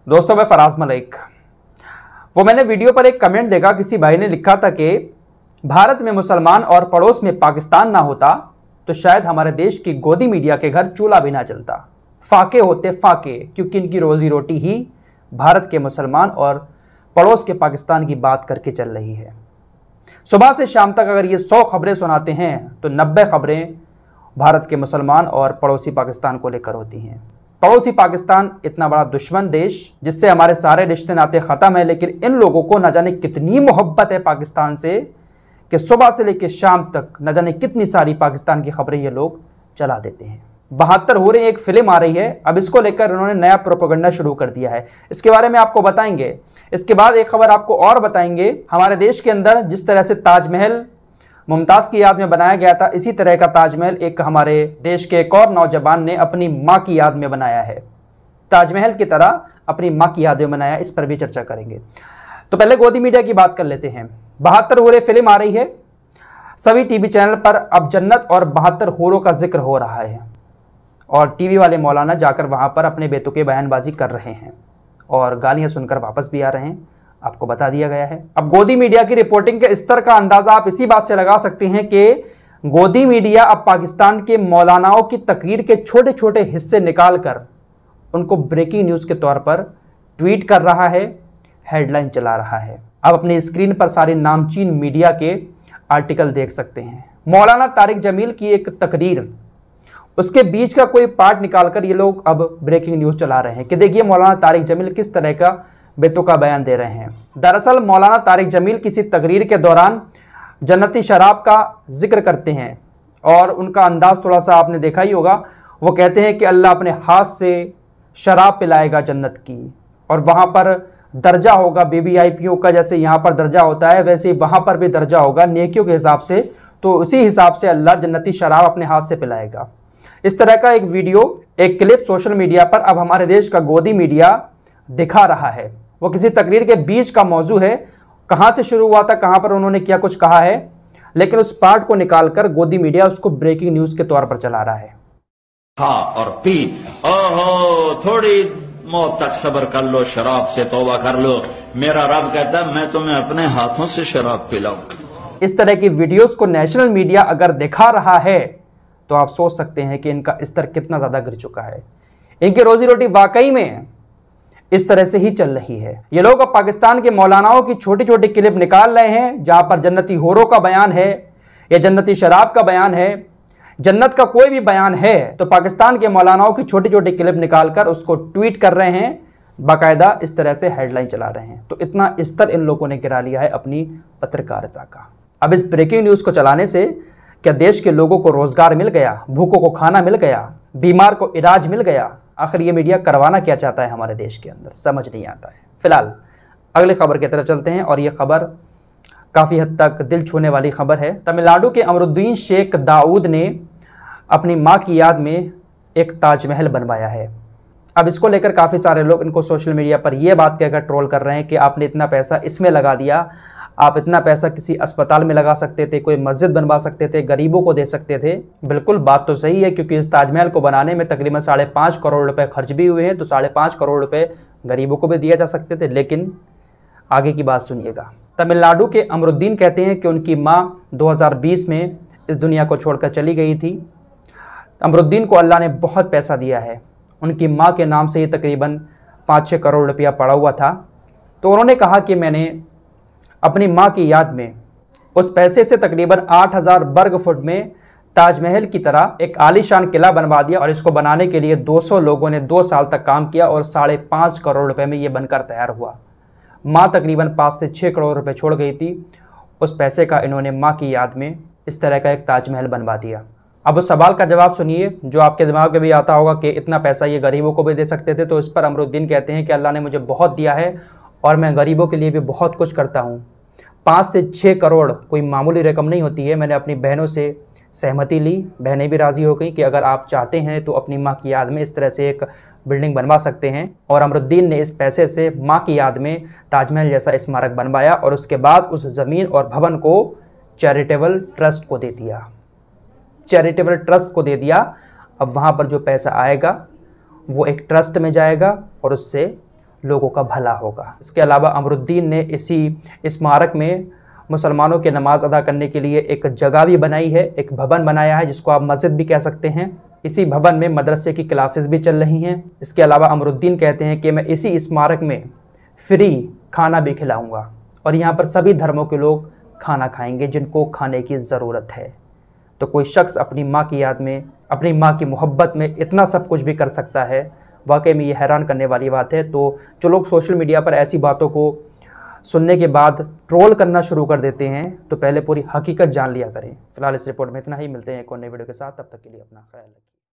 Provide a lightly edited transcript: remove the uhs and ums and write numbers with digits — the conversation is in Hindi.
दोस्तों, मैं फराज मलिक। मैंने वीडियो पर एक कमेंट देखा, किसी भाई ने लिखा था कि भारत में मुसलमान और पड़ोस में पाकिस्तान ना होता तो शायद हमारे देश की गोदी मीडिया के घर चूल्हा भी ना चलता। फाके होते फाके, क्योंकि इनकी रोजी रोटी ही भारत के मुसलमान और पड़ोस के पाकिस्तान की बात करके चल रही है। सुबह से शाम तक अगर ये 100 खबरें सुनाते हैं तो 90 खबरें भारत के मुसलमान और पड़ोसी पाकिस्तान को लेकर होती हैं। पड़ोसी पाकिस्तान इतना बड़ा दुश्मन देश जिससे हमारे सारे रिश्ते नाते ख़त्म है, लेकिन इन लोगों को न जाने कितनी मोहब्बत है पाकिस्तान से कि सुबह से लेकर शाम तक न जाने कितनी सारी पाकिस्तान की खबरें ये लोग चला देते हैं। 72 हो रहे, एक फिल्म आ रही है, अब इसको लेकर उन्होंने नया प्रोपेगेंडा शुरू कर दिया है। इसके बारे में आपको बताएंगे। इसके बाद एक खबर आपको और बताएंगे, हमारे देश के अंदर जिस तरह से ताजमहल मुमताज़ की याद में बनाया गया था, इसी तरह का ताजमहल एक हमारे देश के एक और नौजवान ने अपनी माँ की याद में बनाया है। ताजमहल की तरह अपनी माँ की याद में बनाया, इस पर भी चर्चा करेंगे। तो पहले गोदी मीडिया की बात कर लेते हैं। 72 हूरे फिल्म आ रही है, सभी टीवी चैनल पर अब जन्नत और 72 हूरों का जिक्र हो रहा है और टीवी वाले मौलाना जाकर वहाँ पर अपने बेतुके बयानबाजी कर रहे हैं और गालियाँ सुनकर वापस भी आ रहे हैं, आपको बता दिया गया है। अब गोदी मीडिया की रिपोर्टिंग के स्तर का अंदाजा आप इसी बात से लगा सकते हैं कि गोदी मीडिया अब पाकिस्तान के मौलानाओं की तकरीर के छोटे छोटे हिस्से निकालकर उनको ब्रेकिंग न्यूज़ के तौर पर ट्वीट कर रहा है, हेडलाइन चला रहा है। अब अपनी स्क्रीन पर सारे नामचीन मीडिया के आर्टिकल देख सकते हैं। मौलाना तारिक जमील की एक तकरीर, उसके बीच का कोई पार्ट निकालकर ये लोग अब ब्रेकिंग न्यूज़ चला रहे हैं कि देखिए मौलाना तारिक जमील किस तरह का बेतुका बयान दे रहे हैं। दरअसल मौलाना तारिक जमील किसी तकरीर के दौरान जन्नती शराब का जिक्र करते हैं और उनका अंदाज थोड़ा सा आपने देखा ही होगा। वो कहते हैं कि अल्लाह अपने हाथ से शराब पिलाएगा जन्नत की और वहाँ पर दर्जा होगा वीवीआईपीओ का, जैसे यहाँ पर दर्जा होता है वैसे ही वहाँ पर भी दर्जा होगा नेकियों के हिसाब से, तो उसी हिसाब से अल्लाह जन्नती शराब अपने हाथ से पिलाएगा। इस तरह का एक वीडियो, एक क्लिप सोशल मीडिया पर अब हमारे देश का गोदी मीडिया दिखा रहा है। वो किसी तकरीर के बीच का मौजू है, कहाँ से शुरू हुआ था, कहाँ पर उन्होंने क्या कुछ कहा है, लेकिन उस पार्ट को निकालकर गोदी मीडिया उसको ब्रेकिंग न्यूज़ के तौर पर चला रहा है। हाँ और पी, ओहो थोड़ी मौत तक सब्र कर लो, शराब से तौबा कर लो। मेरा रब कहता है मैं तुम्हें अपने हाथों से शराब पिलाऊं। इस तरह की वीडियोस को नेशनल मीडिया अगर दिखा रहा है तो आप सोच सकते हैं कि इनका स्तर कितना ज़्यादा गिर चुका है। इनकी रोजी रोटी वाकई में इस तरह से ही चल रही है। ये लोग अब पाकिस्तान के मौलानाओं की छोटी छोटी क्लिप निकाल रहे हैं जहां पर जन्नती होरों का बयान है या जन्नती शराब का बयान है, जन्नत का कोई भी बयान है, तो पाकिस्तान के मौलानाओं की छोटी छोटी क्लिप निकालकर उसको ट्वीट कर रहे हैं, बाकायदा इस तरह से हेडलाइन चला रहे हैं। तो इतना स्तर इन लोगों ने गिरा लिया है अपनी पत्रकारिता का। अब इस ब्रेकिंग न्यूज़ को चलाने से क्या देश के लोगों को रोजगार मिल गया, भूखों को खाना मिल गया, बीमार को इलाज मिल गया? आखिर ये मीडिया करवाना क्या चाहता है हमारे देश के अंदर, समझ नहीं आता है। फिलहाल अगले खबर की तरफ चलते हैं और ये खबर काफ़ी हद तक दिल छूने वाली खबर है। तमिलनाडु के अमरुद्दीन शेख दाऊद ने अपनी माँ की याद में एक ताजमहल बनवाया है। अब इसको लेकर काफ़ी सारे लोग इनको सोशल मीडिया पर यह बात कहकर ट्रोल कर रहे हैं कि आपने इतना पैसा इसमें लगा दिया, आप इतना पैसा किसी अस्पताल में लगा सकते थे, कोई मस्जिद बनवा सकते थे, गरीबों को दे सकते थे। बिल्कुल बात तो सही है, क्योंकि इस ताजमहल को बनाने में तकरीबन 5.5 करोड़ रुपए खर्च भी हुए हैं, तो 5.5 करोड़ रुपए गरीबों को भी दिया जा सकते थे। लेकिन आगे की बात सुनिएगा। तमिलनाडु के अमरुद्दीन कहते हैं कि उनकी माँ 2020 में इस दुनिया को छोड़कर चली गई थी। अमरुद्दीन को अल्लाह ने बहुत पैसा दिया है, उनकी माँ के नाम से ही तकरीबन 5-6 करोड़ रुपया पड़ा हुआ था। तो उन्होंने कहा कि मैंने अपनी माँ की याद में उस पैसे से तकरीबन 8000 वर्ग फुट में ताजमहल की तरह एक आलीशान किला बनवा दिया और इसको बनाने के लिए 200 लोगों ने 2 साल तक काम किया और 5.5 करोड़ रुपए में ये बनकर तैयार हुआ। माँ तकरीबन 5 से 6 करोड़ रुपए छोड़ गई थी, उस पैसे का इन्होंने माँ की याद में इस तरह का एक ताजमहल बनवा दिया। अब उस सवाल का जवाब सुनिए जो आपके दिमाग में भी आता होगा कि इतना पैसा ये गरीबों को भी दे सकते थे। तो इस पर अमरुद्दीन कहते हैं कि अल्लाह ने मुझे बहुत दिया है और मैं गरीबों के लिए भी बहुत कुछ करता हूँ। 5 से 6 करोड़ कोई मामूली रकम नहीं होती है। मैंने अपनी बहनों से सहमति ली, बहनें भी राज़ी हो गई कि अगर आप चाहते हैं तो अपनी माँ की याद में इस तरह से एक बिल्डिंग बनवा सकते हैं। और अमरुद्दीन ने इस पैसे से माँ की याद में ताजमहल जैसा स्मारक बनवाया और उसके बाद उस ज़मीन और भवन को चैरिटेबल ट्रस्ट को दे दिया। चैरिटेबल ट्रस्ट को दे दिया। अब वहाँ पर जो पैसा आएगा वो एक ट्रस्ट में जाएगा और उससे लोगों का भला होगा। इसके अलावा अमरुद्दीन ने इसी स्मारक में मुसलमानों के नमाज अदा करने के लिए एक जगह भी बनाई है, एक भवन बनाया है जिसको आप मस्जिद भी कह सकते हैं। इसी भवन में मदरसे की क्लासेस भी चल रही हैं। इसके अलावा अमरुद्दीन कहते हैं कि मैं इसी स्मारक में फ्री खाना भी खिलाऊंगा और यहाँ पर सभी धर्मों के लोग खाना खाएंगे जिनको खाने की ज़रूरत है। तो कोई शख्स अपनी माँ की याद में, अपनी माँ की मोहब्बत में इतना सब कुछ भी कर सकता है, वाकई में ये हैरान करने वाली बात है। तो जो लोग सोशल मीडिया पर ऐसी बातों को सुनने के बाद ट्रोल करना शुरू कर देते हैं तो पहले पूरी हकीकत जान लिया करें। फिलहाल इस रिपोर्ट में इतना ही, मिलते हैं एक और नई वीडियो के साथ, तब तक के लिए अपना ख्याल रखिए।